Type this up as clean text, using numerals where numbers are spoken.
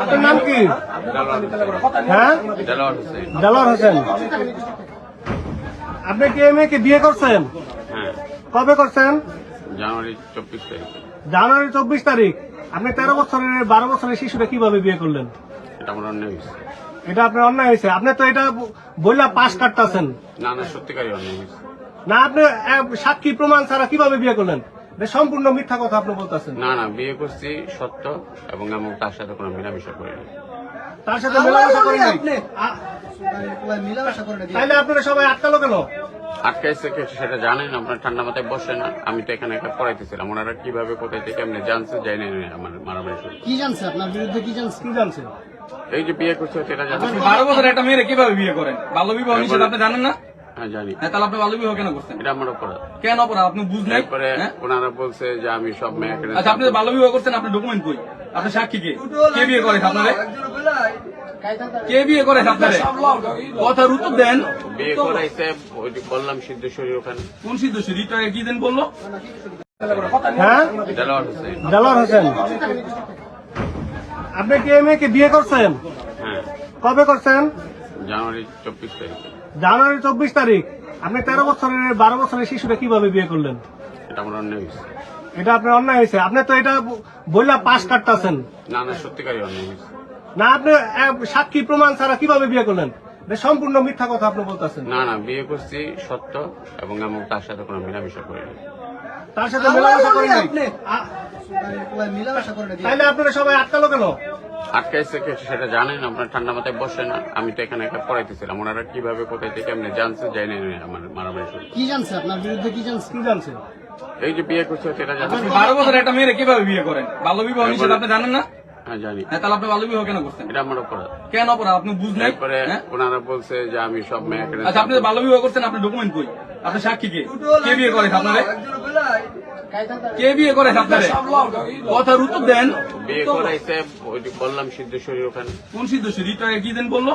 আপনার নাম কি? হ্যাঁ, দেলোয়ার হোসেন। আপনি কি এই মেয়েকে বিয়ে করছেন? হ্যাঁ, কবে করছেন? জানুয়ারি 24 তারিখ। জানুয়ারি 24 তারিখ। আপনি 13 বছরের 12 বছরের শিশুটা কিভাবে বিয়ে করলেন? এটা আমার অন্যায় হয়েছে। এটা আপনার অন্যায় হয়েছে। আপনি তো এটা বললা পাশ কাটতেছেন না না, সত্যিকারই অন্যায় হয়েছে। না। আপনি সাক্ষী প্রমাণ ছাড়া কিভাবে বিয়ে করলেন? এটা সম্পূর্ণ মিথ্যা কথা আপনি বলতেছেন। না না, বিয়ে করছি সত্য, এবং আমি তার সাথে কোনো মেলামেশা করিনি। তার সাথে মেলামেশা করেন নাই? তাইলে আপনারা সবাই আটকালো কেন? আটকাইছে কে সেটা জানেন? আপনার ঠান্ডা মাথায় বসে না। আমি তো এখানে একটা পড়াইতেছিলাম, ওনারা কিভাবে কোথায় থেকে এমনি জানছে যাই না আমার মারামারি শুরু। কি জানছে আপনার বিরুদ্ধে? কি জানছে? কি জানছেন? এই যে বিয়ে করছে সেটা জানেন? 12 বছর একটা মেয়েরে কিভাবে বিয়ে করেন? বাল্য বিবাহ নিষেধ আপনি জানেন না? হ্যাঁ জানি। হ্যাঁ, তাহলে আপনি বাল্য বিবাহ কেন করছেন? এটা আমার অপরাধ। কেন অপরাধ আপনি বুঝলেন? এরপরে ওনারা বলছে যে আমি সব মেয়েকে। আচ্ছা, আপনি বাল্য বিবাহ করছেন, আপনার ডকুমেন্ট কই? আপনার সাক্ষী কে? কে বিয়ে করে আপনারে? কে বিয়ে করে আপনারে? কথার উত্তর দেন। বিয়ে করাইছে ওই যে বললাম সিদ্ধেশ্বরীর ওখানে। কোন সিদ্ধেশ্বরী? এটা কি দিন বললো? হ্যাঁ, দেলোয়ার হোসেন। দেলোয়ার হোসেন। আপনি কি এই মেয়েকে বিয়ে করছেন? হ্যাঁ, কবে করছেন? জানুয়ারি 24 তারিখ। জানুয়ারি 24 তারিখ। আপনি 13 বছরের 12 বছরের শিশুটা কিভাবে বিয়ে করলেন? এটা আমার অন্যায় হয়েছে। এটা আপনার অন্যায় হয়েছে। আপনি তো এটা বললা পাশ কাটতেছেন। না না, সত্যিকারই অন্যায় হয়েছে। না। আপনি সাক্ষী প্রমাণ ছাড়া কিভাবে বিয়ে করলেন? এটা সম্পূর্ণ মিথ্যা কথা আপনি বলতেছেন। না না, বিয়ে করছি সত্য, এবং আমি তার সাথে কোনো মেলামেশা করিনি। তার সাথে মেলামেশা করেন নাই? মিলামেশা করে নাকি? তাইলে আপনারা সবাই আটকালো কেন? আটকাইছে কে সেটা জানেন? আপনার ঠান্ডা মাথায় বসে না। আমি তো এখানে একটা পড়াইতেছিলাম, ওনারা কিভাবে কোথায় থেকে এমনি জানছে যাই না আমার মারামারি শুরু। কি জানছে আপনার বিরুদ্ধে? কি জানছে? কি জানছেন? এই যে বিয়ে করছে সেটা জানেন? 12 বছর একটা মেয়েরে কিভাবে বিয়ে করেন? বাল্য বিবাহ নিষেধ আপনি জানেন না? হ্যাঁ জানি। হ্যাঁ, তাহলে আপনি বাল্য বিবাহ কেন করছেন? এটা আমার অপরাধ। কেন অপরাধ আপনি বুঝলেন? এরপরে ওনারা বলছে যে আমি সব মেয়েকে। আচ্ছা, আপনি বাল্য বিবাহ করছেন, আপনার ডকুমেন্ট কই? আপনার সাক্ষী কে? কে বিয়ে করে আপনারে? কে বিয়ে করে আপনারে? কথার উত্তর দেন। বিয়ে করাইছে ওই যে বললাম সিদ্ধেশ্বরীর ওখানে। কোন সিদ্ধেশ্বরী? এটা কি দিন বললো?